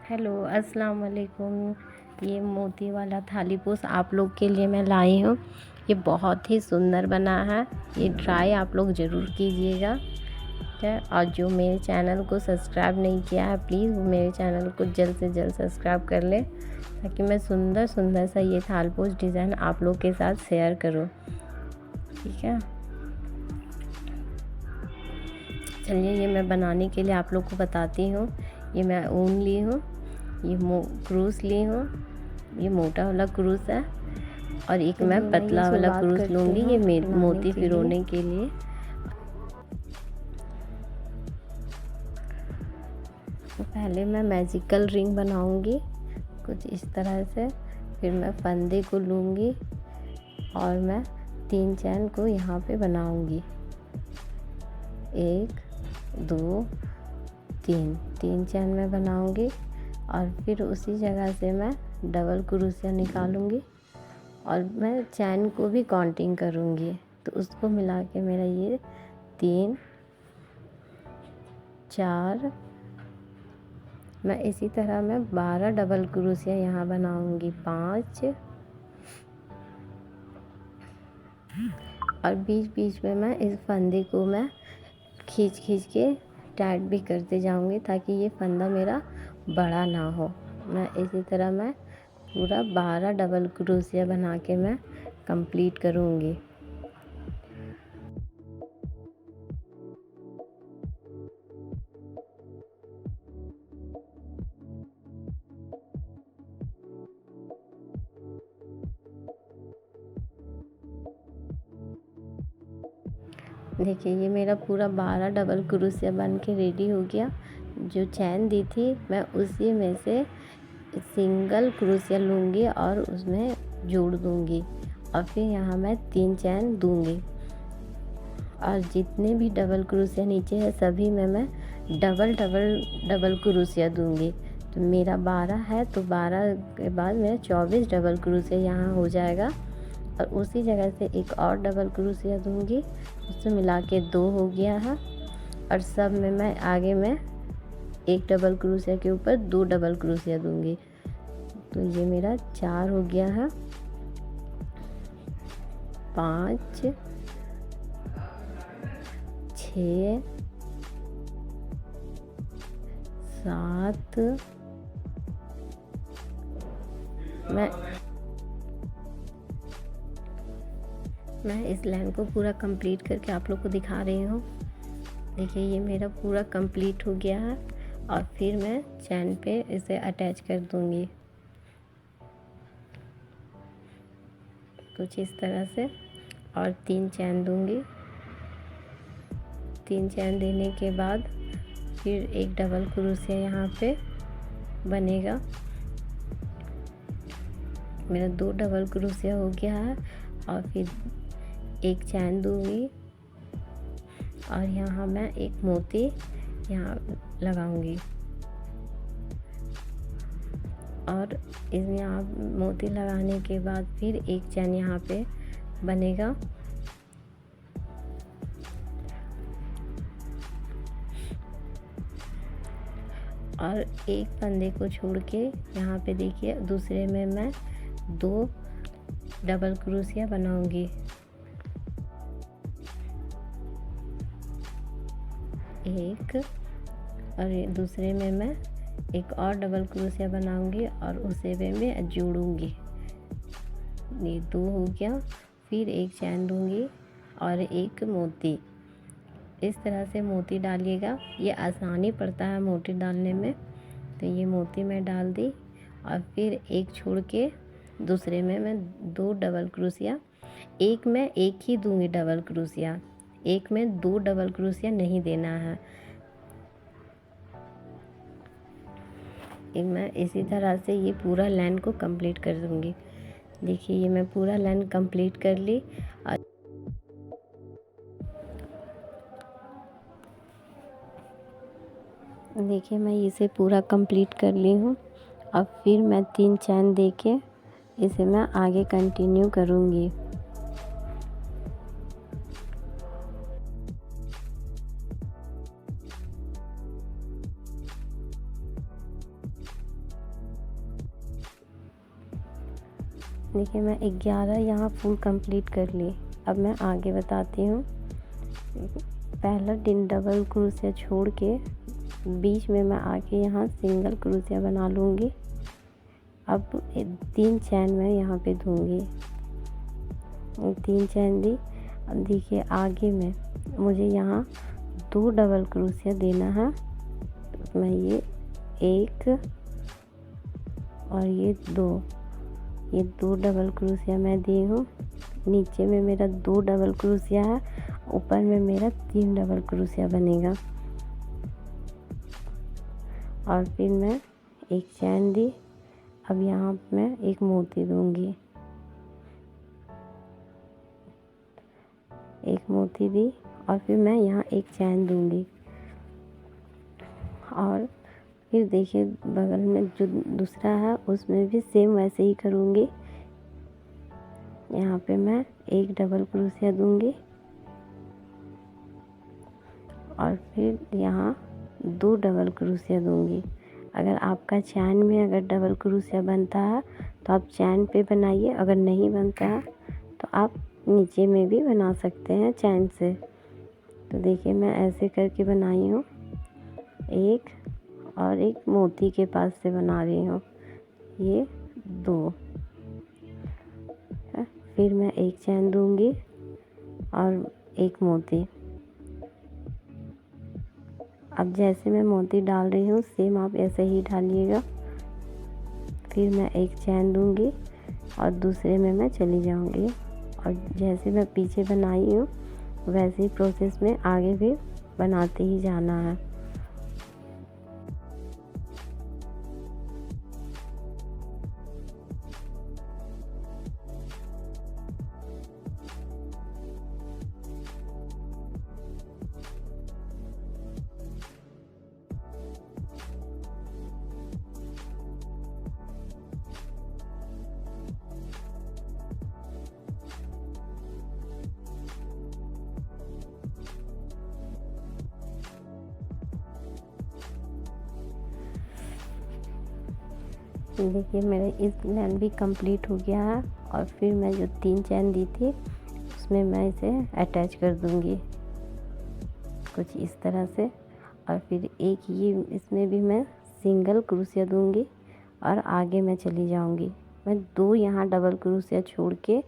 Hello अस्सलाम वालेकुम। ये मोती वाला थाली पोस आप लोग के लिए मैं लाई हूँ। ये बहुत ही सुंदर बना है। ये ट्राई आप लोग ज़रूर कीजिएगा। ठीक है, और जो मेरे चैनल को सब्सक्राइब नहीं किया है प्लीज़ वो मेरे चैनल को जल्द से जल्द सब्सक्राइब कर ले, ताकि मैं सुंदर सुंदर सा ये थाल पोस डिज़ाइन आप लोग के साथ शेयर करूँ। ठीक है, चलिए ये मैं बनाने के लिए आप लोग को बताती हूँ। ये मैं ऊन ली हूँ, ये क्रूस ली हूँ, ये मोटा वाला क्रूस है, और एक मैं पतला वाला क्रूस लूँगी ये मोती पिरोने के लिए। तो पहले मैं मैजिकल रिंग बनाऊँगी कुछ इस तरह से। फिर मैं फंदे को लूँगी और मैं 3 चैन को यहाँ पे बनाऊँगी। 1 2 3 चैन में बनाऊँगी, और फिर उसी जगह से मैं डबल क्रोशिया निकालूँगी और मैं चैन को भी काउंटिंग करूँगी। तो उसको मिला के मेरा ये 3 4, मैं इसी तरह मैं 12 डबल क्रोशिया यहाँ बनाऊँगी। 5, और बीच बीच में मैं इस फंदे को मैं खींच के टाइट भी करते जाऊँगी, ताकि ये फंदा मेरा बड़ा ना हो। मैं इसी तरह मैं पूरा 12 डबल क्रोशिया बना के मैं कंप्लीट करूँगी। देखिए ये मेरा पूरा 12 डबल क्रोशिया बन के रेडी हो गया। जो चैन दी थी मैं उसी में से सिंगल क्रोशिया लूँगी और उसमें जोड़ दूँगी, और फिर यहाँ मैं 3 चैन दूँगी, और जितने भी डबल क्रोशिया नीचे है सभी में मैं डबल क्रोशिया दूँगी। तो मेरा 12 है, तो 12 के बाद मेरा 24 डबल क्रोशिया यहाँ हो जाएगा, और उसी जगह से एक और डबल क्रोशिया दूँगी। उससे मिला के 2 हो गया है, और सब में मैं आगे में एक डबल क्रोशिया के ऊपर 2 डबल क्रोशिया दूँगी। तो ये मेरा 4 हो गया है। 5 6 7, मैं इस लाइन को पूरा कंप्लीट करके आप लोग को दिखा रही हूँ। देखिए ये मेरा पूरा कंप्लीट हो गया है, और फिर मैं चैन पे इसे अटैच कर दूँगी कुछ इस तरह से, और 3 चैन दूँगी। 3 चैन देने के बाद फिर एक डबल क्रोशिया यहाँ पे बनेगा। मेरा 2 डबल क्रोशिया हो गया है, और फिर एक चैन दूँगी, और यहाँ मैं एक मोती यहाँ लगाऊंगी, और इसमें यहाँ मोती लगाने के बाद फिर एक चैन यहाँ पे बनेगा, और एक फंदे को छोड़ के यहाँ पे देखिए दूसरे में मैं 2 डबल क्रोशिया बनाऊंगी। एक, और दूसरे में मैं एक और डबल क्रोशिया बनाऊंगी और उसे में मैं जोड़ूंगी। ये 2 हो गया। फिर एक चैन दूंगी और एक मोती। इस तरह से मोती डालिएगा, ये आसानी पड़ता है मोती डालने में। तो ये मोती मैं डाल दी, और फिर एक छोड़ के दूसरे में मैं 2 डबल क्रोशिया, एक में एक ही दूंगी डबल क्रोशिया, एक में 2 डबल क्रोशिया नहीं देना है। मैं इसी तरह से ये पूरा लाइन को कंप्लीट कर दूंगी। देखिए ये मैं पूरा लाइन कंप्लीट कर ली। देखिए मैं इसे पूरा कंप्लीट कर ली हूँ। अब फिर मैं 3 चैन देके इसे मैं आगे कंटिन्यू करूँगी। देखिए मैं 11 यहाँ फुल कंप्लीट कर ली। अब मैं आगे बताती हूँ। पहला डबल क्रोशिया छोड़ के बीच में मैं आके यहाँ सिंगल क्रोशिया बना लूँगी। अब 3 चैन मैं यहाँ पे दूँगी। 3 चैन दी। अब देखिए आगे में मुझे यहाँ 2 डबल क्रोशिया देना है। तो मैं ये 1 और ये 2 डबल क्रोशिया मैं दी हूँ। नीचे में मेरा 2 डबल क्रोशिया है, ऊपर में मेरा 3 डबल क्रोशिया बनेगा। और फिर मैं एक चैन दी। अब यहाँ मैं एक मोती दूंगी, एक मोती दी और फिर मैं यहाँ एक चैन दूंगी। और फिर देखिए बगल में जो दूसरा है उसमें भी सेम वैसे ही करूँगी। यहाँ पे मैं एक डबल क्रोशिया दूंगी और फिर यहाँ 2 डबल क्रोशिया दूंगी। अगर आपका चैन में अगर डबल क्रोशिया बनता है तो आप चैन पे बनाइए, अगर नहीं बनता है तो आप नीचे में भी बना सकते हैं चैन से। तो देखिए मैं ऐसे करके बनाई हूँ, एक और एक मोती के पास से बना रही हूँ, ये 2। फिर मैं एक चैन दूंगी और एक मोती। अब जैसे मैं मोती डाल रही हूँ सेम आप ऐसे ही डालिएगा। फिर मैं एक चैन दूंगी और दूसरे में मैं चली जाऊंगी। और जैसे मैं पीछे बनाई हूँ वैसे ही प्रोसेस में आगे भी बनाते ही जाना है। देखिए मेरा इस लाइन भी कंप्लीट हो गया है। और फिर मैं जो 3 चैन दी थी उसमें मैं इसे अटैच कर दूंगी कुछ इस तरह से। और फिर एक ये इसमें भी मैं सिंगल क्रोशिया दूंगी और आगे मैं चली जाऊंगी। मैं 2 यहाँ डबल क्रोशिया छोड़ के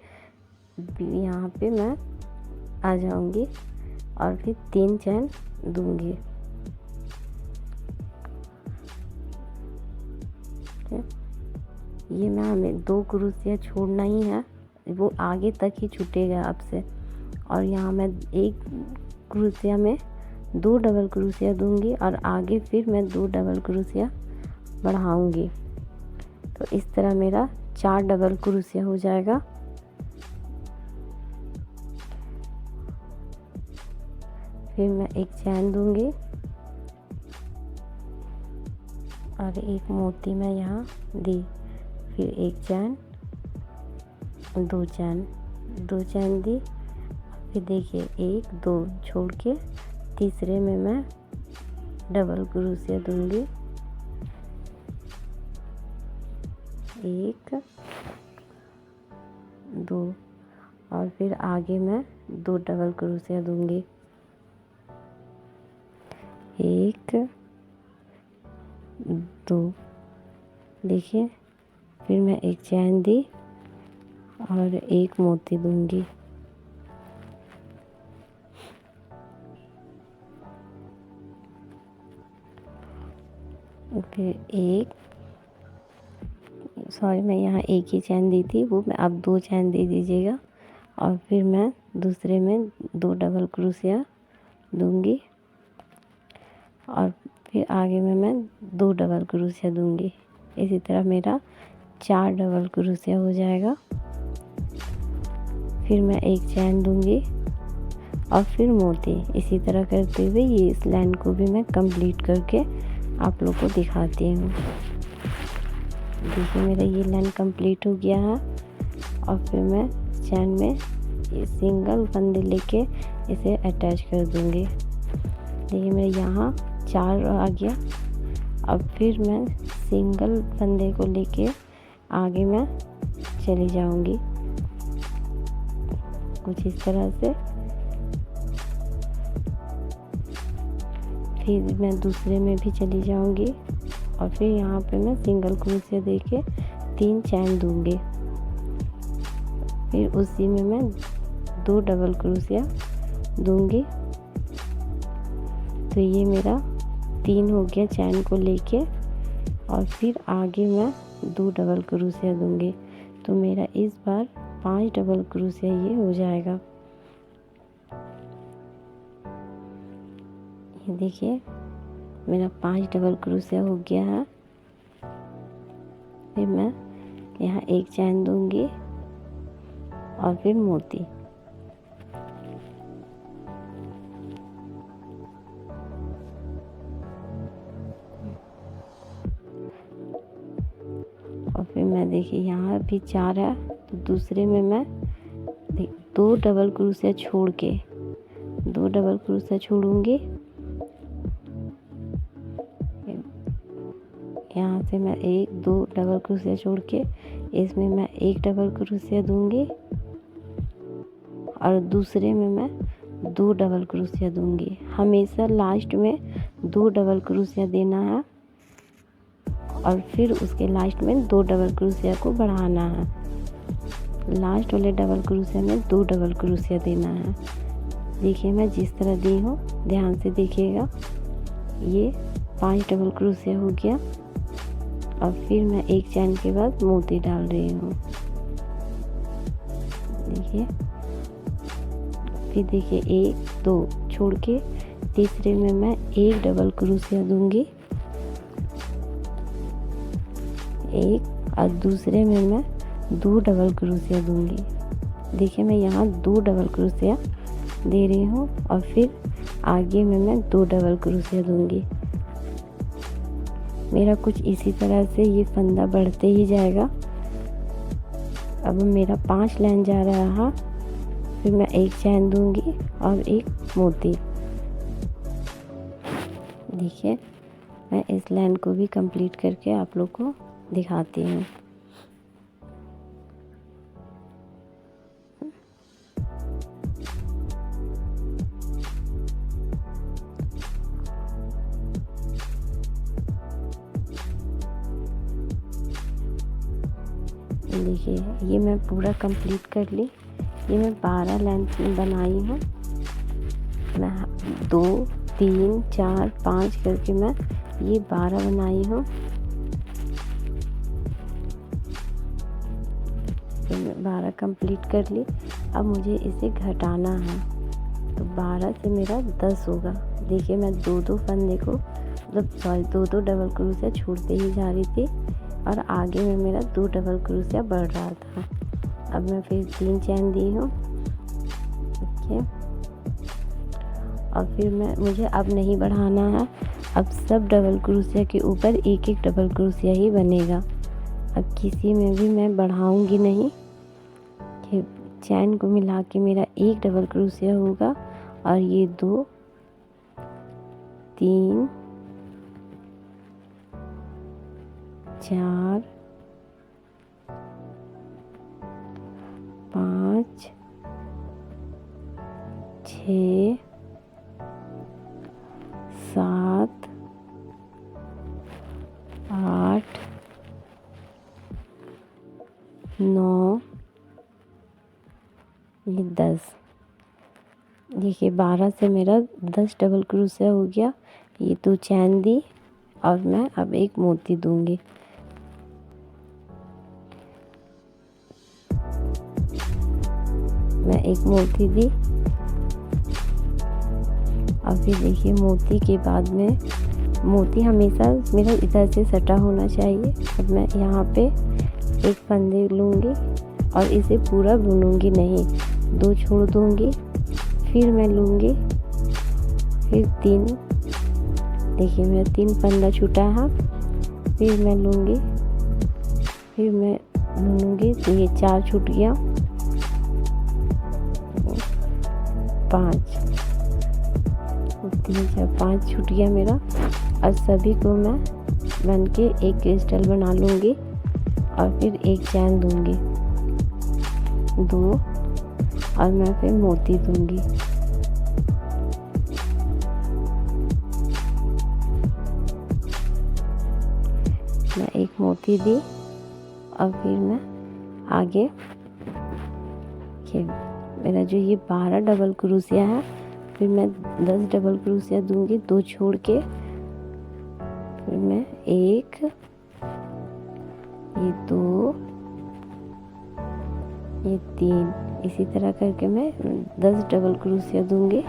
यहाँ पे मैं आ जाऊंगी और फिर 3 चैन दूंगी। ये मैं हमें 2 क्रोशिया छोड़ना ही है, वो आगे तक ही छूटेगा अब से। और यहाँ मैं एक क्रोशिया में 2 डबल क्रोशिया दूंगी और आगे फिर मैं 2 डबल क्रोशिया बढ़ाऊंगी। तो इस तरह मेरा 4 डबल क्रोशिया हो जाएगा। फिर मैं एक चैन दूंगी और एक मोती मैं यहाँ दी। फिर एक चैन, 2 चैन, 2 चैन दी। फिर देखिए 1 2 छोड़ के तीसरे में मैं डबल क्रोशिया दूंगी, 1 2 और फिर आगे मैं 2 डबल क्रोशिया दूंगी, 1 2। देखिए फिर मैं एक चैन दी और एक मोती दूंगी। फिर मैं यहाँ एक ही चैन दी थी, वो मैं अब 2 चैन दे दीजिएगा। और फिर मैं दूसरे में 2 डबल क्रोशिया दूंगी और फिर आगे में मैं 2 डबल क्रोशिया दूंगी। इसी तरह मेरा 4 डबल क्रोशिया हो जाएगा। फिर मैं एक चैन दूंगी और फिर मोती। इसी तरह करते हुए ये इस लाइन को भी मैं कंप्लीट करके आप लोग को दिखाती हूँ। देखिए मेरा ये लाइन कंप्लीट हो गया है। और फिर मैं चैन में सिंगल फंदे लेके इसे अटैच कर दूंगी। देखिए मेरे यहाँ 4 आ गया। अब फिर मैं सिंगल फंदे को लेके आगे मैं चली जाऊंगी, कुछ इस तरह से। फिर मैं दूसरे में भी चली जाऊंगी और फिर यहाँ पे मैं सिंगल क्रोशिया देके 3 चैन दूंगी। फिर उसी में मैं 2 डबल क्रोशिया दूंगी। तो ये मेरा 3 हो गया चैन को लेके, और फिर आगे मैं 2 डबल क्रोशिया दूंगी। तो मेरा इस बार 5 डबल क्रोशिया ये हो जाएगा। ये देखिए मेरा 5 डबल क्रोशिया हो गया है। फिर मैं यहाँ 1 चैन दूंगी और फिर मोती। और फिर मैं देखिए यहाँ भी 4 है, तो दूसरे में मैं 2 डबल क्रोशिया छोड़ के 2 डबल क्रोशिया छोड़ूंगी। यहाँ से मैं 1 2 डबल क्रोशिया छोड़ के इसमें मैं 1 डबल क्रोशिया दूंगी और दूसरे में मैं 2 डबल क्रोशिया दूंगी। हमेशा लास्ट में 2 डबल क्रोशिया देना है और फिर उसके लास्ट में 2 डबल क्रोशिया को बढ़ाना है। लास्ट वाले डबल क्रोशिया में 2 डबल क्रोशिया देना है। देखिए मैं जिस तरह दी हूँ ध्यान से देखिएगा। ये 5 डबल क्रोशिया हो गया और फिर मैं 1 चैन के बाद मोती डाल रही हूँ। देखिए फिर देखिए 1 2 छोड़ के तीसरे में मैं 1 डबल क्रोशिया दूंगी, 1 और दूसरे में मैं 2 डबल क्रोशिया दूंगी। देखिए मैं यहाँ 2 डबल क्रोशिया दे रही हूँ और फिर आगे में मैं 2 डबल क्रोशिया दूंगी। मेरा कुछ इसी तरह से ये फंदा बढ़ते ही जाएगा। अब मेरा 5 लाइन जा रहा है, फिर मैं 1 चैन दूंगी और 1 मोती। देखिए मैं इस लाइन को भी कंप्लीट करके आप लोग को दिखाती हूँ। देखिए ये मैं पूरा कंप्लीट कर ली। ये मैं 12 लाइन बनाई हूँ। मैं 2 3 4 5 करके मैं ये 12 बनाई हूँ। तो मैं 12 कंप्लीट कर ली। अब मुझे इसे घटाना है, तो 12 से मेरा 10 होगा। देखिए मैं 2 फंदे को मतलब 2 डबल क्रोशिया छोड़ते ही जा रही थी और आगे में मेरा 2 डबल क्रोशिया बढ़ रहा था। अब मैं फिर 3 चैन दी हूँ। देखिए और फिर मुझे अब नहीं बढ़ाना है। अब सब डबल क्रोशिया के ऊपर 1 डबल क्रोशिया ही बनेगा। अब किसी में भी मैं बढ़ाऊंगी नहीं। कि चैन को मिला के मेरा 1 डबल क्रोशिया होगा और ये 2 3 4 5 6 7 8 9 ये 10। देखिए 12 से मेरा 10 डबल क्रोशिया हो गया। ये 2 चैन दी और मैं अब 1 मोती दूंगी। मैं 1 मोती दी और फिर देखिए मोती के बाद में मोती हमेशा मेरा इधर से सटा होना चाहिए। अब मैं यहाँ पे 1 फंदे लूँगी और इसे पूरा बुनूंगी नहीं, 2 छोड़ दूँगी, फिर मैं लूँगी, फिर 3। देखिए मेरा 3 फंदा छूटा है, फिर मैं लूँगी, फिर मैं बुनूंगी, तो ये 4 छूट गया, 5 3 4 5 छूट गया मेरा। और सभी को मैं बन के एक क्रिस्टल बना लूँगी और फिर 1 चैन दूँगी। 2 और मैं फिर मोती दूंगी। मैं एक मोती दी और फिर मैं आगे मेरा जो ये 12 डबल क्रोशिया है, फिर मैं 10 डबल क्रोशिया दूंगी, 2 छोड़ के, फिर मैं 1, ये 2, ये 3, इसी तरह करके मैं 10 डबल क्रोशिया दूंगी।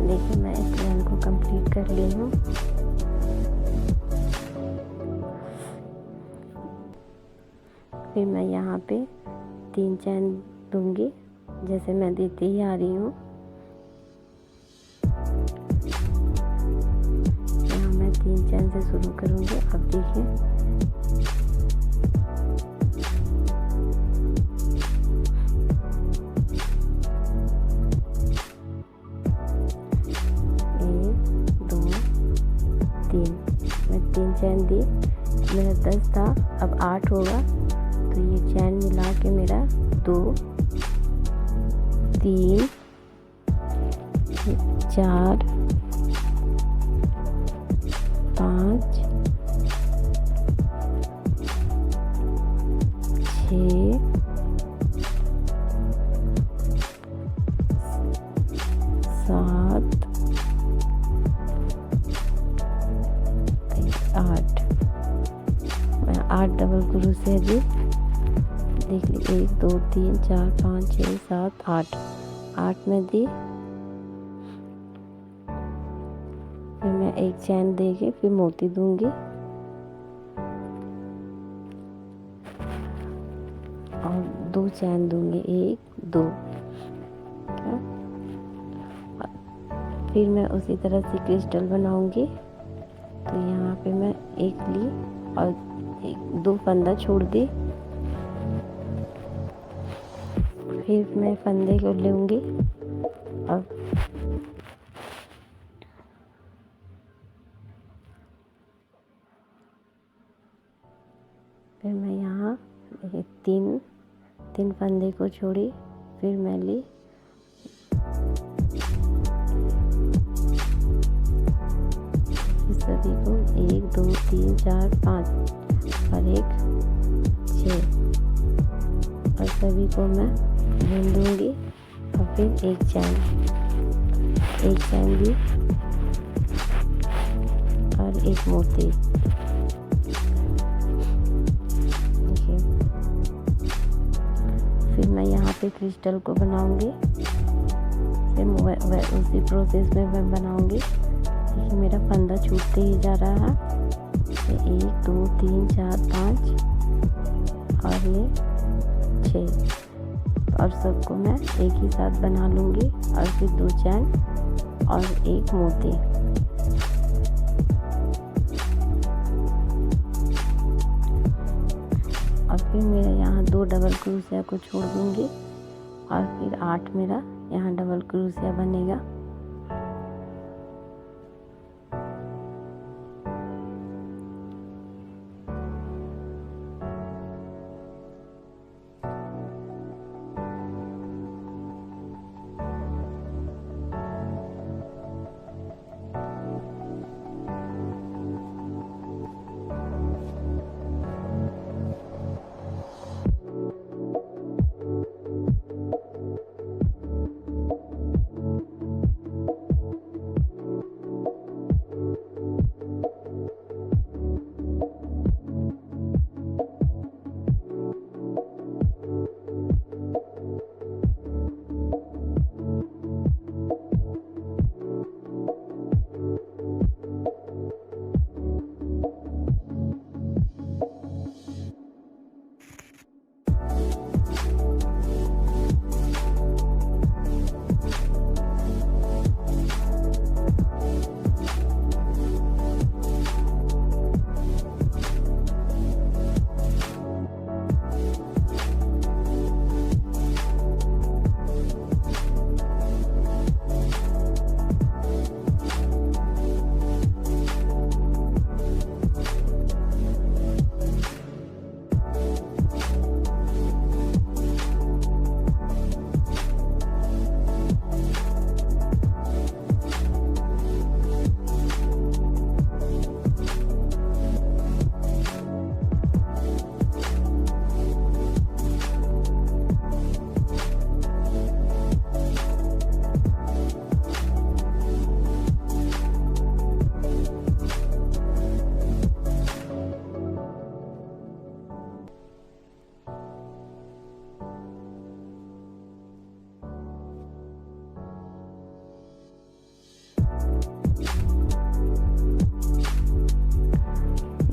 देखिए मैं इस लाइन को कंप्लीट कर ली हूँ। फिर मैं यहाँ पे 3 चैन दूंगी, जैसे मैं देती ही आ रही हूँ। यहाँ मैं 3 चैन से शुरू करूँगी। अब देखिए मैं 3 चैन दी, मेरा 10 था, अब 8 होगा, तो ये चैन मिला के मेरा 2, 3, 4, 5, 6, 7, 8। मैं 8 डबल क्रोशिया दी। देख ली 1 2 3 4 5 6 7 8 8 में दी। फिर मैं एक चैन देके फिर मोती दूंगी और 2 चैन दूंगी, 1 2। फिर मैं उसी तरह से क्रिस्टल बनाऊंगी। तो यहाँ पे मैं एक ली और 2 फंदा छोड़ दी। फिर मैं फंदे को लूँगी और फिर मैं यहाँ 3 फंदे को छोड़ी। फिर मैं ली सभी को 1 2 3 4 5 और 1 6 और सभी को मैं बुन दूंगी। और फिर एक चैन दी और एक मोती। देखिए फिर मैं यहाँ पे क्रिस्टल को बनाऊंगी। फिर उसी प्रोसेस में मैं बनाऊंगी। देखिए मेरा फंदा छूटते ही जा रहा है। 1 2 3 4 5 और ये 6 और सबको मैं एक ही साथ बना लूँगी। और फिर 2 चैन और एक मोती। और फिर मेरा यहाँ 2 डबल क्रोशिया को छोड़ दूँगी और फिर 8 मेरा यहाँ डबल क्रोशिया बनेगा।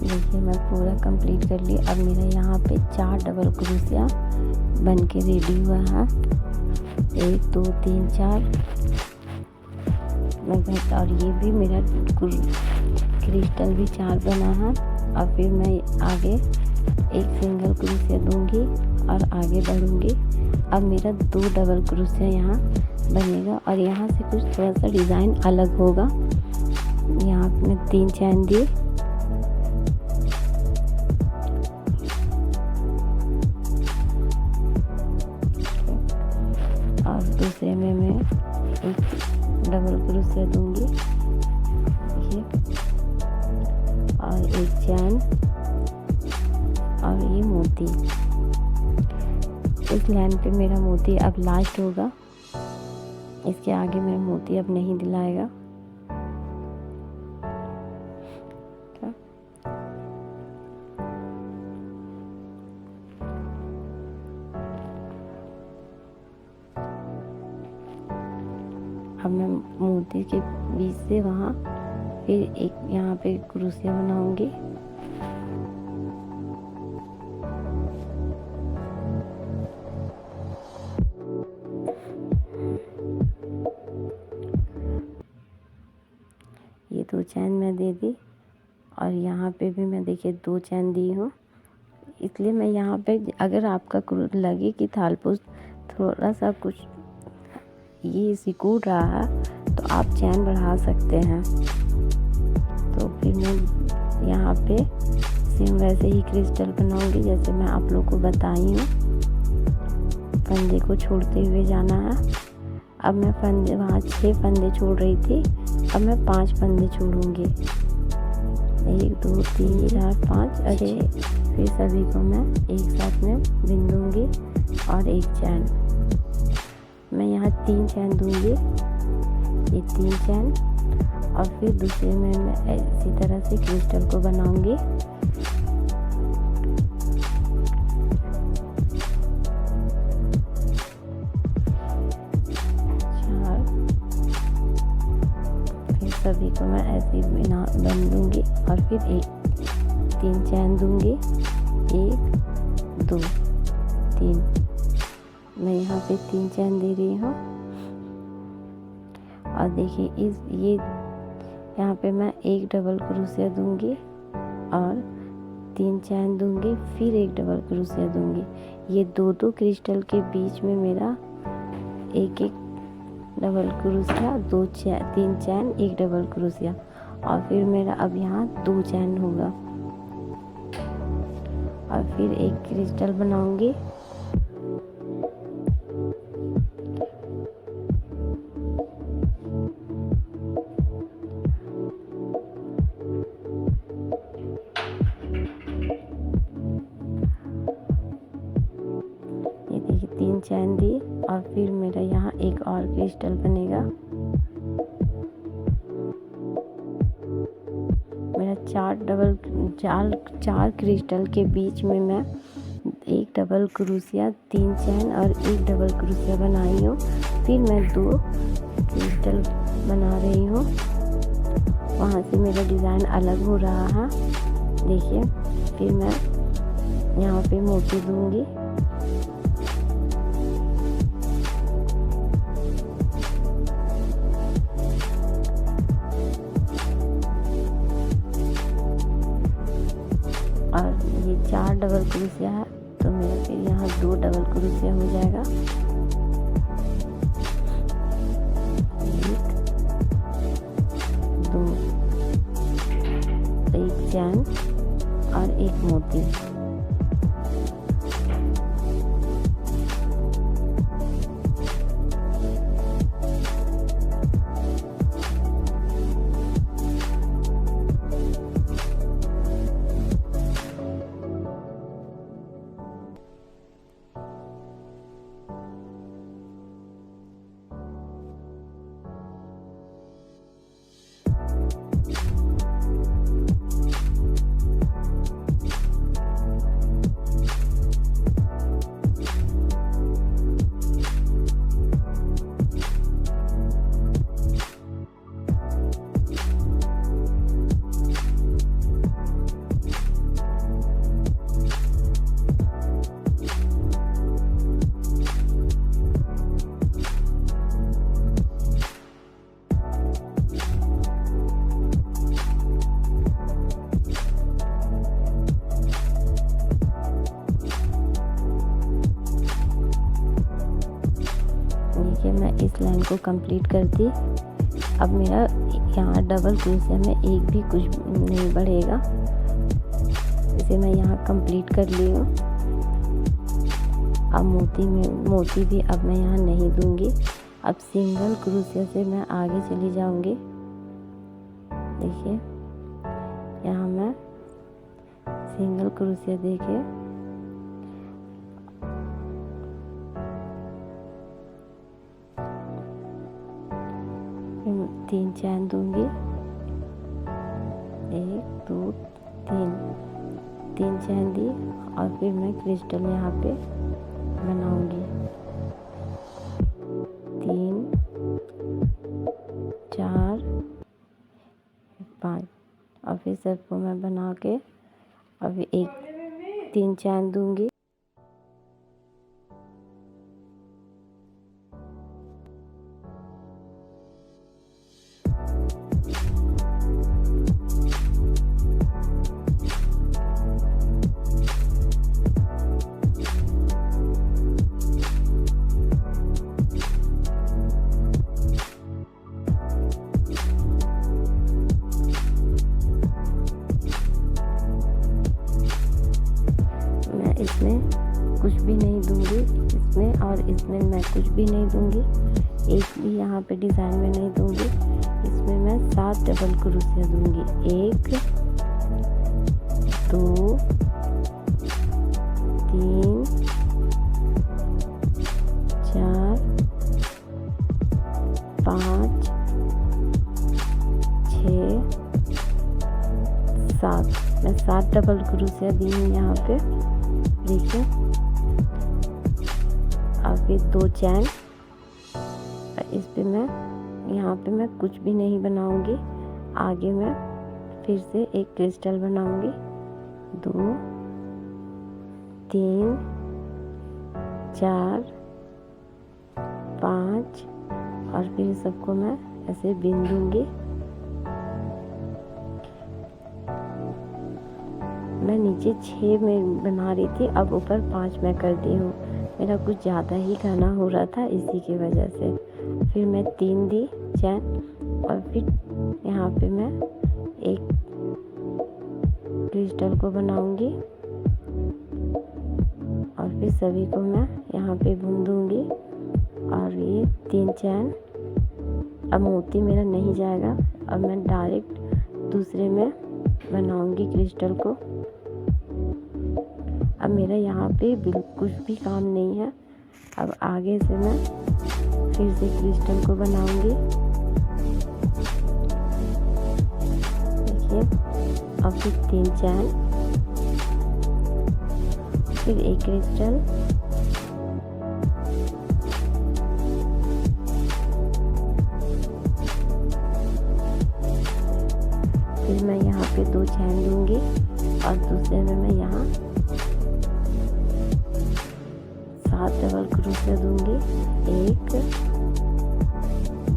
देखिए मैं पूरा कंप्लीट कर ली। अब मेरा यहाँ पे 4 डबल क्रोशिया बन के रेडी हुआ है। 1 2 3 4 और ये भी मेरा क्रिस्टल भी 4 बना है। और फिर मैं आगे एक सिंगल क्रोशिया दूंगी और आगे बढ़ूंगी। अब मेरा 2 डबल क्रोशिया यहाँ बनेगा और यहाँ से कुछ थोड़ा सा डिज़ाइन अलग होगा। यहाँ पे मैं 3 चैन दी और दूसरे में मैं एक डबल क्रोशिया दूंगी और एक चैन और ये मोती। इस लाइन पे मेरा मोती अब लास्ट होगा, इसके आगे मेरा मोती अब नहीं दिलाएगा। अब मैं मोती के बीच से वहाँ फिर एक यहाँ पे क्रोशिया बनाऊंगी। ये 2 चैन मैं दे दी और यहाँ पे भी मैं देखिए 2 चैन दी हूँ। इसलिए मैं यहाँ पे अगर आपका लगे कि थालपोस थोड़ा सा कुछ ये सिकुड़ रहा है तो आप चैन बढ़ा सकते हैं। तो फिर मैं यहाँ पे सेम वैसे ही क्रिस्टल बनाऊंगी जैसे मैं आप लोग को बताई हूँ। फंदे को छोड़ते हुए जाना है। अब मैं फंदे वहाँ 6 फंदे छोड़ रही थी, अब मैं 5 फंदे छोड़ूंगी। 1 2 3 4 5 और 6। फिर सभी को मैं एक साथ में बिन दूंगी और एक चैन। मैं यहाँ 3 चैन दूंगी, ये 3 चैन और फिर दूसरे में मैं इसी तरह से क्रिस्टल को बनाऊंगी। फिर सभी को मैं ऐसे ही बन दूंगी और फिर 3 चैन दूंगी, 1 2 3। मैं यहाँ पे 3 चैन दे रही हूँ और देखिए ये यहाँ पे मैं एक डबल क्रोशिया दूंगी और 3 चैन दूंगी, फिर एक डबल क्रोशिया दूंगी। ये 2 क्रिस्टल के बीच में मेरा एक डबल क्रोशिया, 3 चैन, 1 डबल क्रोशिया, और फिर मेरा अब यहाँ 2 चैन होगा, और फिर एक क्रिस्टल बनाऊंगी। ये देखिए 3 चैन दी, और फिर मेरा यहाँ एक और क्रिस्टल बनेगा। मेरा 4 क्रिस्टल के बीच में मैं 1 डबल क्रोशिया, 3 चैन और 1 डबल क्रोशिया बनाई हूँ। फिर मैं 2 क्रिस्टल बना रही हूँ, वहाँ से मेरा डिज़ाइन अलग हो रहा है। देखिए, फिर मैं यहाँ पे मोती दूंगी। और ये 4 डबल क्रोशिया है, तो मेरा फिर यहाँ 2 डबल क्रोशिया हो जाएगा। 1 2, 1 चैन और 1 मोती। देखिए, मैं इस लाइन को कंप्लीट कर दी। अब मेरा यहाँ डबल क्रोशिया में एक भी कुछ नहीं बढ़ेगा। इसे मैं यहाँ कंप्लीट कर ली हूँ। अब मोती भी अब मैं यहाँ नहीं दूंगी। अब सिंगल क्रोशिया से मैं आगे चली जाऊंगी। देखिए, यहाँ मैं सिंगल क्रोशिया देके फिर 3 चैन दूंगी। 1 2 3 चैन दी, और फिर मैं क्रिस्टल यहाँ पे बनाऊंगी। 3 4 5, और फिर सबको मैं बना के अभी 3 चैन दूंगी। इसमें कुछ भी नहीं दूंगी, इसमें और इसमें मैं कुछ भी नहीं दूंगी, एक भी यहाँ पे डिज़ाइन में नहीं दूंगी। इसमें मैं 7 डबल क्रोशिया दूंगी। 1 2 3 4 5 6 7, मैं 7 डबल क्रोशिया दी हूँ यहाँ पे। देखिए, आगे 2 चैन, इस पे मैं यहाँ पे मैं कुछ भी नहीं बनाऊंगी। आगे मैं फिर से एक क्रिस्टल बनाऊंगी। 2 3 4 5, और फिर सबको मैं ऐसे बिन दूंगी। मैं नीचे 6 में बना रही थी, अब ऊपर 5 में कर दी हूँ। मेरा कुछ ज़्यादा ही घना हो रहा था, इसी की वजह से फिर मैं 3 दी चैन और फिर यहाँ पे मैं एक क्रिस्टल को बनाऊंगी और फिर सभी को मैं यहाँ पे बुन दूंगी। और ये 3 चैन, अब मोती मेरा नहीं जाएगा, अब मैं डायरेक्ट दूसरे में बनाऊंगी क्रिस्टल को। अब मेरा यहाँ पे बिल्कुल कुछ भी काम नहीं है। अब आगे से मैं फिर से क्रिस्टल को बनाऊंगी, देखिए। और फिर 3 चैन, फिर एक क्रिस्टल, फिर मैं यहाँ पे 2 चैन दूंगी और दूसरे में मैं यहाँ 7 डबल क्रोशिया दूंगी। 1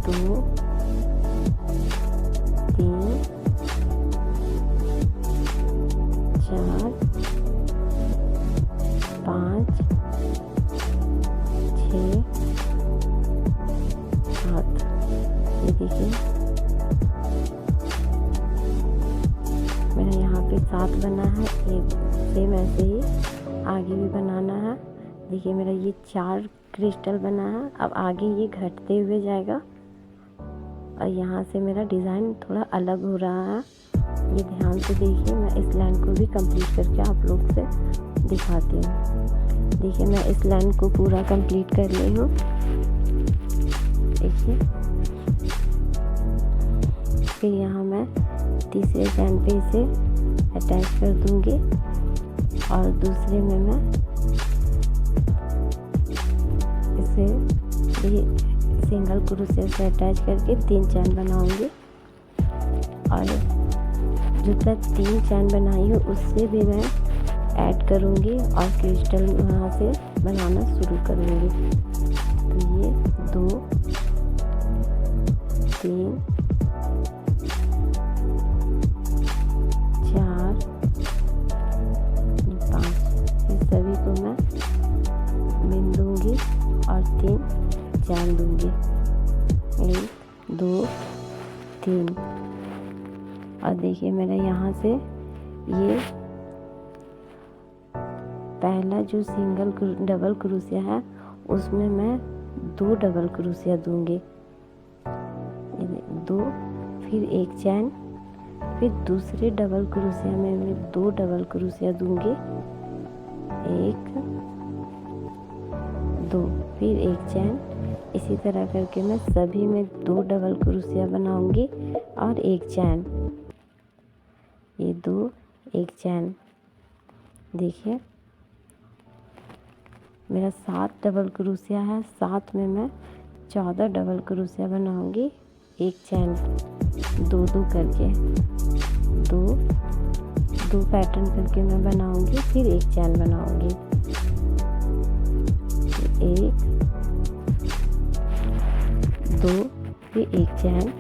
2 3 4 5 6 7, ये देखिए मेरा यहाँ पे 7 बना है। एक सेम ऐसे ही आगे भी बनाना है। देखिए मेरा ये 4 क्रिस्टल बना है। अब आगे ये घटते हुए जाएगा और यहाँ से मेरा डिज़ाइन थोड़ा अलग हो रहा है, ये ध्यान से देखिए। मैं इस लाइन को भी कंप्लीट करके आप लोग से दिखाती हूँ। देखिए मैं इस लाइन को पूरा कंप्लीट कर ली हूँ, देखिए। फिर यहाँ मैं तीसरे चैन पे इसे अटैच कर दूंगी और दूसरे में मैं इसे सिंगल क्रोशिया से अटैच करके 3 चैन बनाऊंगी। और जो मैं 3 चैन बनाई हूँ उससे भी मैं ऐड करूंगी और क्रिस्टल वहाँ से बनाना शुरू करूंगी। तो ये 2 3 4 5, इस सभी को मैं बिन दूंगी और 3 चैन दूंगी। 1 2 3। और देखिए मेरा यहाँ से ये पहला जो सिंगल डबल क्रोशिया है उसमें मैं 2 डबल क्रोशिया दूंगी, 2, फिर एक चैन, फिर दूसरे डबल क्रोशिया में मैं 2 डबल क्रोशिया दूंगी, 1 2, फिर एक चैन। इसी तरह करके मैं सभी में 2 डबल क्रोशिया बनाऊंगी और एक चैन, ये 2 एक चैन। देखिए मेरा 7 डबल क्रोशिया है, 7 में मैं 14 डबल क्रोशिया बनाऊंगी, एक चैन, 2 2 करके 2 पैटर्न करके मैं बनाऊंगी, फिर एक चैन बनाऊंगी, 1 2, फिर एक चैन,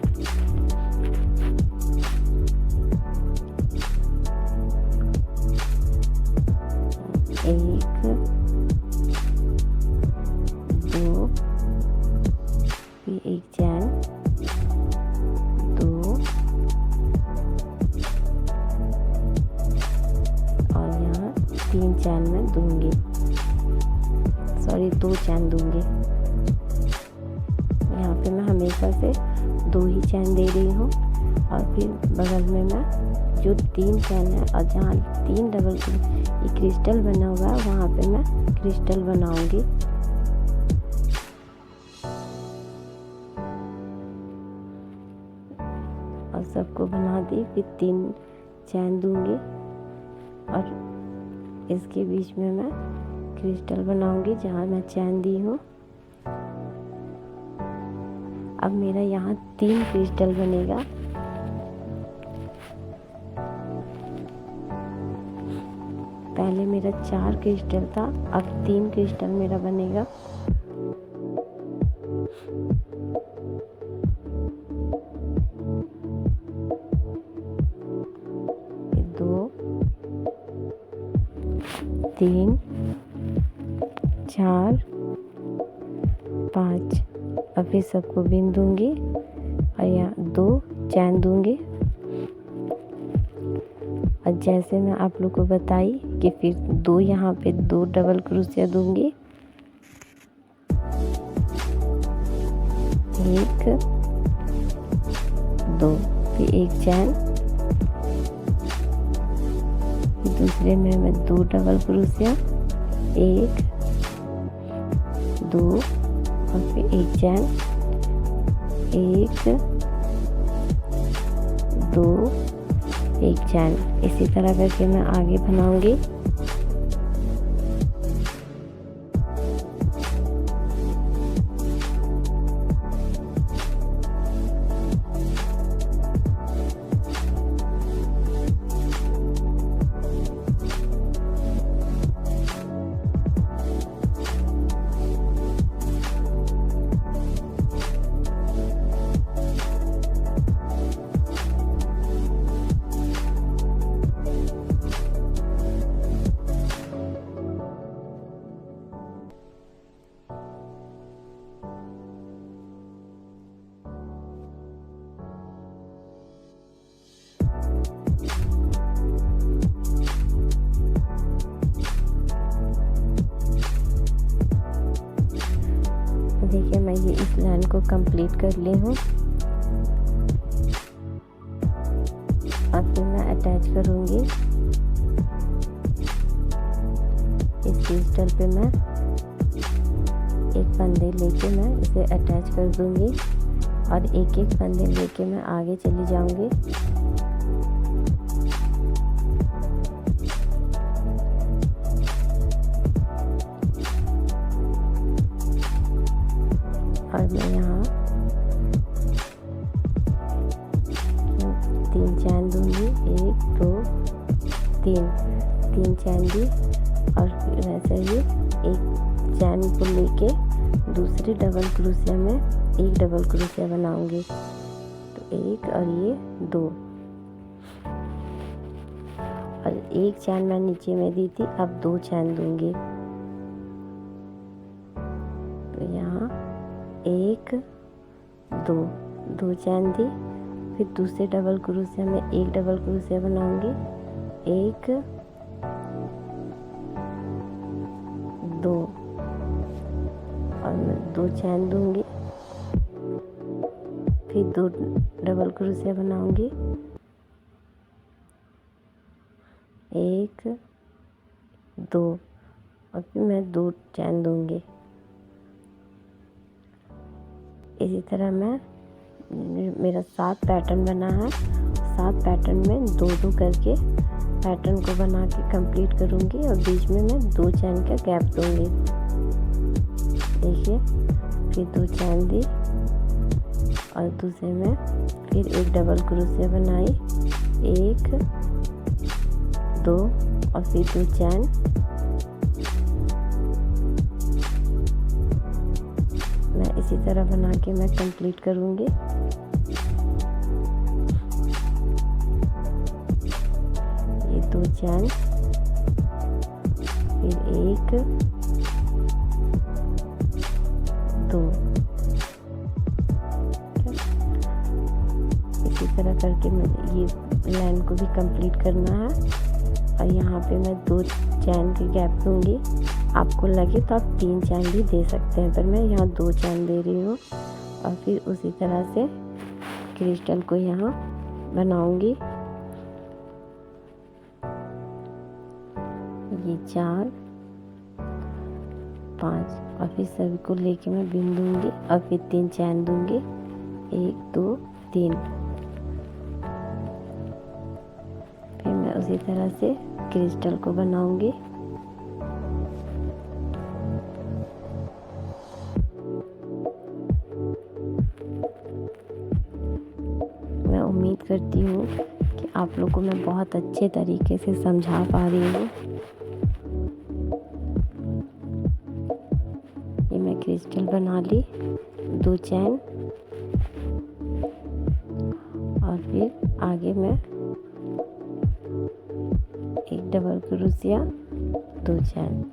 1 2, फिर एक चैन, 2 और यहाँ 3 चैन में दूंगी, सॉरी 2 चैन दूंगी। यहाँ पे मैं हमेशा से 2 ही चैन दे रही हूँ और फिर बगल में मैं जो 3 चैन है और जहाँ 3 डबल क्रिस्टल बना हुआ है वहाँ पे मैं क्रिस्टल बनाऊंगी। और सबको बना दी, फिर 3 चैन दूंगी और इसके बीच में मैं क्रिस्टल बनाऊंगी जहाँ मैं चैन दी हूँ। अब मेरा यहाँ 3 क्रिस्टल बनेगा। पहले मेरा 4 क्रिस्टल था, अब 3 क्रिस्टल मेरा बनेगा। दो 3 4 5 और फिर सबको बिन दूंगी और यहाँ 2 चैन दूंगी। और जैसे मैं आप लोग को बताई कि फिर 2 यहाँ पे 2 डबल क्रोशिया दूंगी, 1 2 फिर 1 चैन, दूसरे में मैं 2 डबल क्रोशिया, 1 2 और फिर 1 चैन, 1 2 1 चैन। इसी तरह करके मैं आगे बनाऊंगी। देखिए मैं ये इस लाइन को कंप्लीट कर ली हूँ। अब फिर मैं अटैच करूँगी। इस क्रिस्टल पे मैं एक फंदे लेके मैं इसे अटैच कर दूँगी और एक एक फंदे लेके मैं आगे चली जाऊँगी। और मैं यहाँ 3 चैन दूंगी, 1 2 3 चैन दी और फिर वैसे ही एक चैन को लेके दूसरे डबल क्रोशिया में एक डबल क्रोशिया बनाऊंगी। तो 1 और ये 2 और एक चैन मैं नीचे में दी थी, अब 2 चैन दूंगी। तो यहाँ 1 2 चैन दी, फिर दूसरे डबल क्रोशिया में एक डबल क्रोशिया बनाऊंगी, 1 2 और मैं 2 चैन दूंगी, फिर 2 डबल क्रोशिया बनाऊंगी, 1 2 और फिर मैं 2 चैन दूंगी। इसी तरह मैं मेरा 7 पैटर्न बना है, 7 पैटर्न में 2 करके पैटर्न को बना के कंप्लीट करूँगी और बीच में मैं 2 चैन का गैप दूँगी। देखिए फिर 2 चैन दी और दूसरे में फिर एक डबल क्रोशिया बनाई, 1 2 और फिर 2 चैन, मैं इसी तरह बना के मैं कंप्लीट करूँगी। ये 2 चैन, फिर 1 2 इसी तरह करके मुझे ये लाइन को भी कंप्लीट करना है। और यहाँ पे मैं 2 चैन के गैप दूँगी। आपको लगे तो आप 3 चैन भी दे सकते हैं, पर मैं यहाँ 2 चैन दे रही हूँ। और फिर उसी तरह से क्रिस्टल को यहाँ बनाऊंगी। ये 4 5 और फिर सभी को लेके मैं बिन दूंगी और फिर 3 चैन दूंगी, 1 2 3। फिर मैं उसी तरह से क्रिस्टल को बनाऊंगी। मैं उम्मीद करती हूँ कि आप लोगों को मैं बहुत अच्छे तरीके से समझा पा रही हूँ। ये मैं क्रिस्टल बना ली, 2 चैन और फिर आगे मैं एक डबल क्रोशिया, 2 चैन।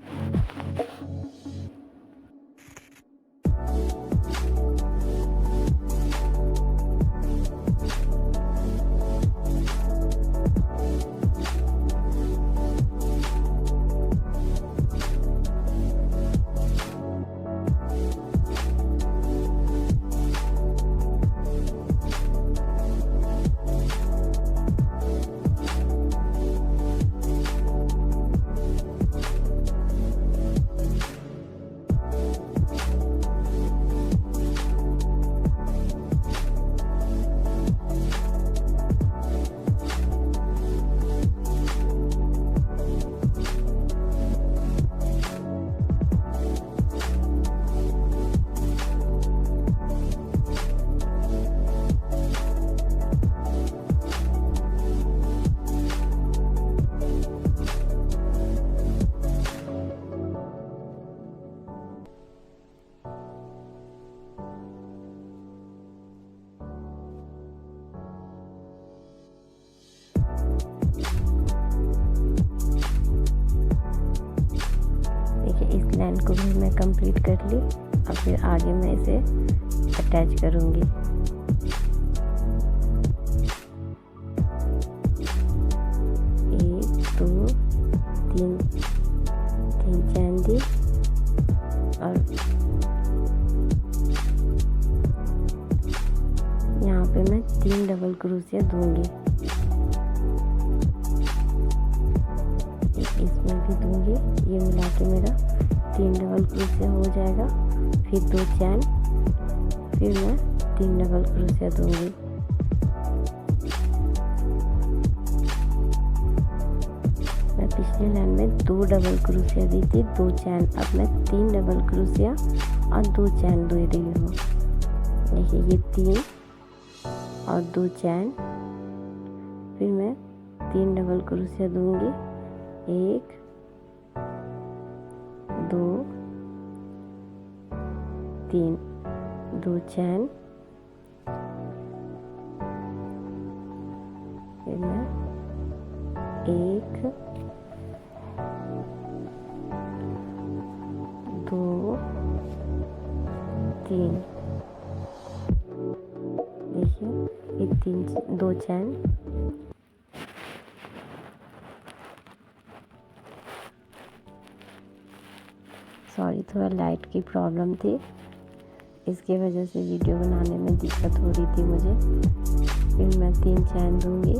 लाइन को भी मैं कंप्लीट कर ली। अब फिर आगे मैं इसे अटैच करूँगी। एक, दो, तीन चैन दी और यहाँ पे मैं 3 डबल क्रोशिया दूंगी। एक इसमें भी दूंगी। ये मिला के मेरा 3 डबल क्रोशिया हो जाएगा। फिर 2 चैन, फिर मैं 3 डबल क्रोशिया दूंगी। मैं पिछले लाइन में 2 डबल क्रोशिया दी थी, 2 चैन। अब मैं 3 डबल क्रोशिया और 2 चैन दे रही हूँ। देखिए ये 3 और 2 चैन, फिर मैं 3 डबल क्रोशिया दूंगी। 1, 2, 3, 2 चैन, फिर मैं 1, 2, 3, देखिए ये 2 चैन, सॉरी थोड़ा लाइट की प्रॉब्लम थी, इसके वजह से वीडियो बनाने में दिक्कत हो रही थी मुझे। फिर मैं 3 चैन दूंगी,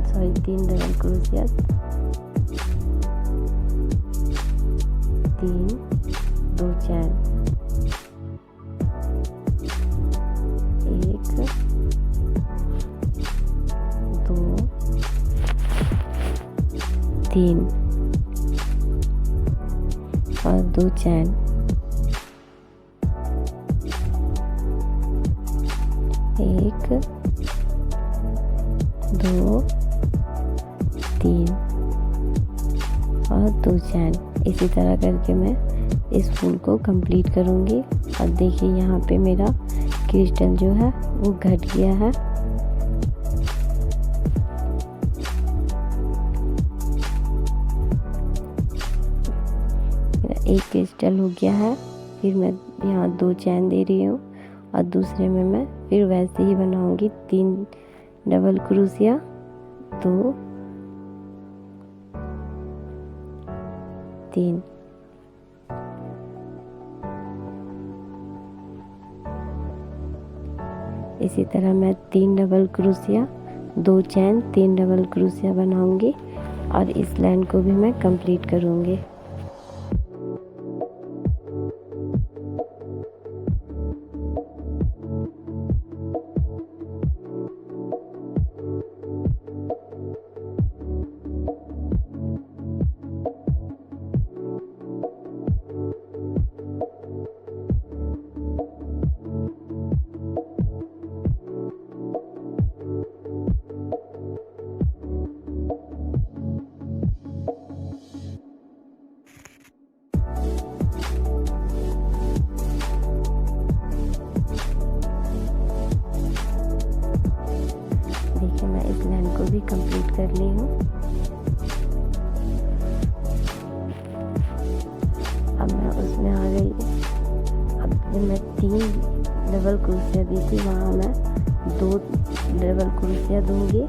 सॉरी 3 डबल क्रोशिया, 3, 2 चैन, 1, 2, 3 और 2 चैन, 1, 2, 3 और 2 चैन। इसी तरह करके मैं इस फूल को कंप्लीट करूँगी। और देखिए यहाँ पे मेरा क्रिस्टल जो है वो घट गया है। मेरा एक क्रिस्टल हो गया है। फिर मैं यहाँ 2 चैन दे रही हूँ और दूसरे में मैं फिर वैसे ही बनाऊँगी 3 डबल क्रोशिया, 2, 3, इसी तरह मैं 3 डबल क्रोशिया, 2 चैन, 3 डबल क्रोशिया बनाऊंगी और इस लाइन को भी मैं कंप्लीट करूंगी। देखिए मैं इस लाइन को भी कंप्लीट कर ली हूँ। अब मैं उसमें आ गई। अब जब मैं 3 डबल क्रोशिया दी थी वहाँ मैं 2 डबल क्रोशिया दूंगी।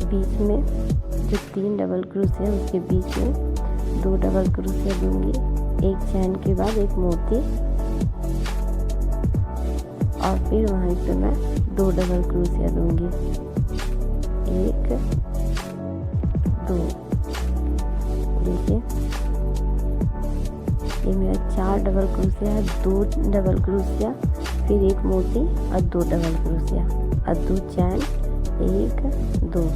बीच में जो 3 डबल क्रोशिया उसके बीच में 2 डबल क्रोशिया दूंगी। एक चैन के बाद एक मोती और फिर वहीं पे मैं 2 डबल क्रोशिया दूंगी। 1, 2, देखिए ये मेरा 4 डबल क्रोशिया है। 2 डबल क्रोशिया, फिर एक मोती और 2 डबल क्रोशिया और 2 चैन, 1, 2,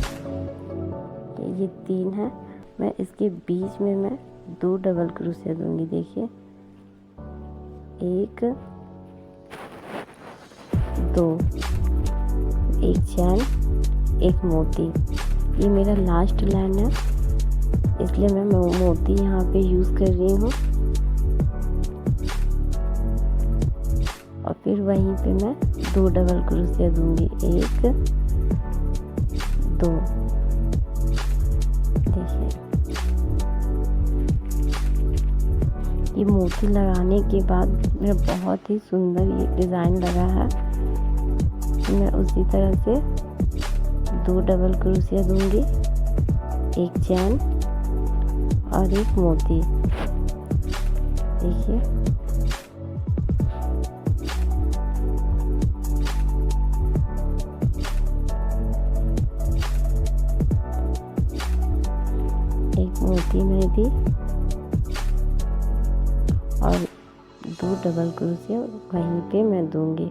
ये 3 है। मैं इसके बीच में मैं 2 डबल क्रोशिया दूंगी। देखिए 1, 2, एक चैन, एक मोती। ये मेरा लास्ट लाइन है, इसलिए मैं मोती यहाँ पे यूज़ कर रही हूँ। और फिर वहीं पे मैं 2 डबल क्रोशिया दूंगी। 1, 2, देखिए ये मोती लगाने के बाद मेरा बहुत ही सुंदर ये डिज़ाइन लगा है। मैं उसी तरह से 2 डबल क्रोशिया दूंगी, एक चैन और एक मोती। देखिए एक मोती में दी और 2 डबल क्रोशिया वहीं पे मैं दूंगी,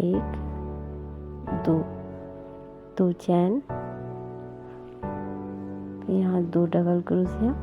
1 2 चैन, यहाँ 2 डबल क्रोशिया,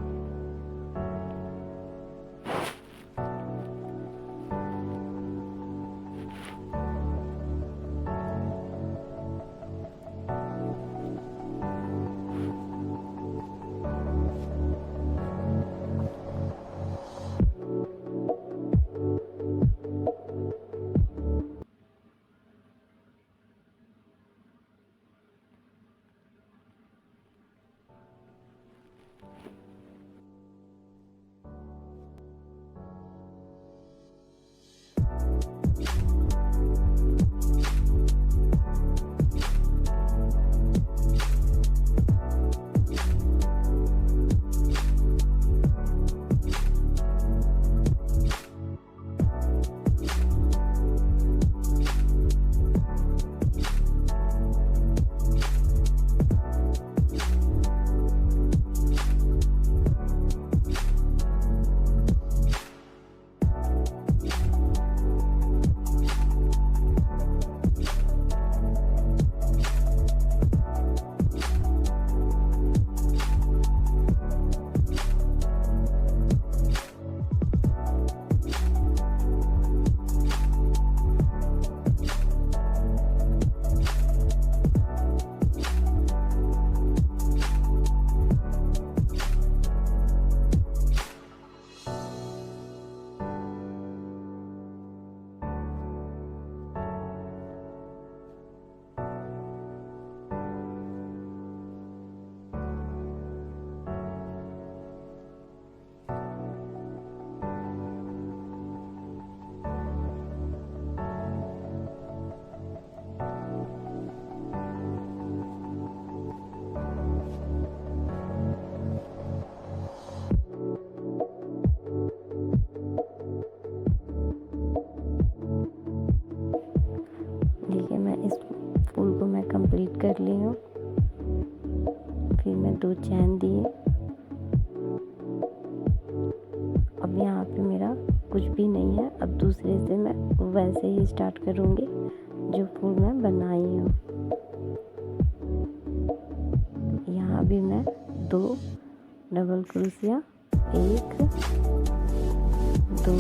देखिए मैं इस फूल को मैं कंप्लीट कर ली हूँ। फिर मैं 2 चैन दिए। अब यहाँ पे मेरा कुछ भी नहीं है। अब दूसरे से मैं वैसे ही स्टार्ट करूँगी जो फूल मैं बनाई हूँ। यहाँ भी मैं 2 डबल क्रोशिया, 1 2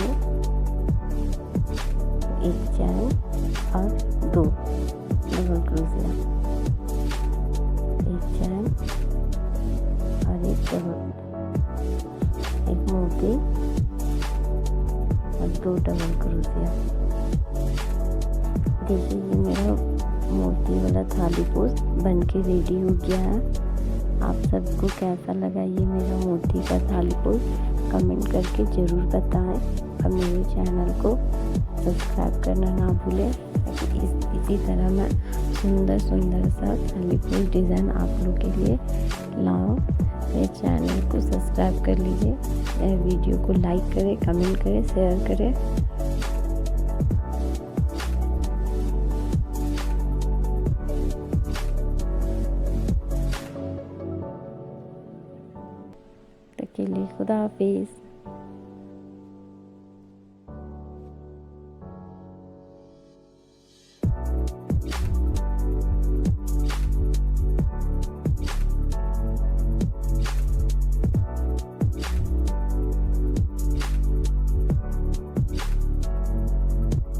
एक चैन और 2 डबल क्रोशिया, एक चैन और एक मोती और 2 डबल क्रोशिया। देखिए ये मेरा मोती वाला थाली पोस्ट बन के रेडी हो गया है। आप सबको कैसा लगा ये मेरा मोती का थाली पोस्ट कमेंट करके ज़रूर बताएं और मेरे चैनल को सब्सक्राइब करना ना भूलें ताकि इसी तरह मैं सुंदर सुंदर सा थाली पोस्ट डिज़ाइन आप लोग के लिए लाऊं। मेरे चैनल को सब्सक्राइब कर लीजिए, मेरे वीडियो को लाइक करें, कमेंट करें, शेयर करें। तक के लिए खुदा हाफिज़।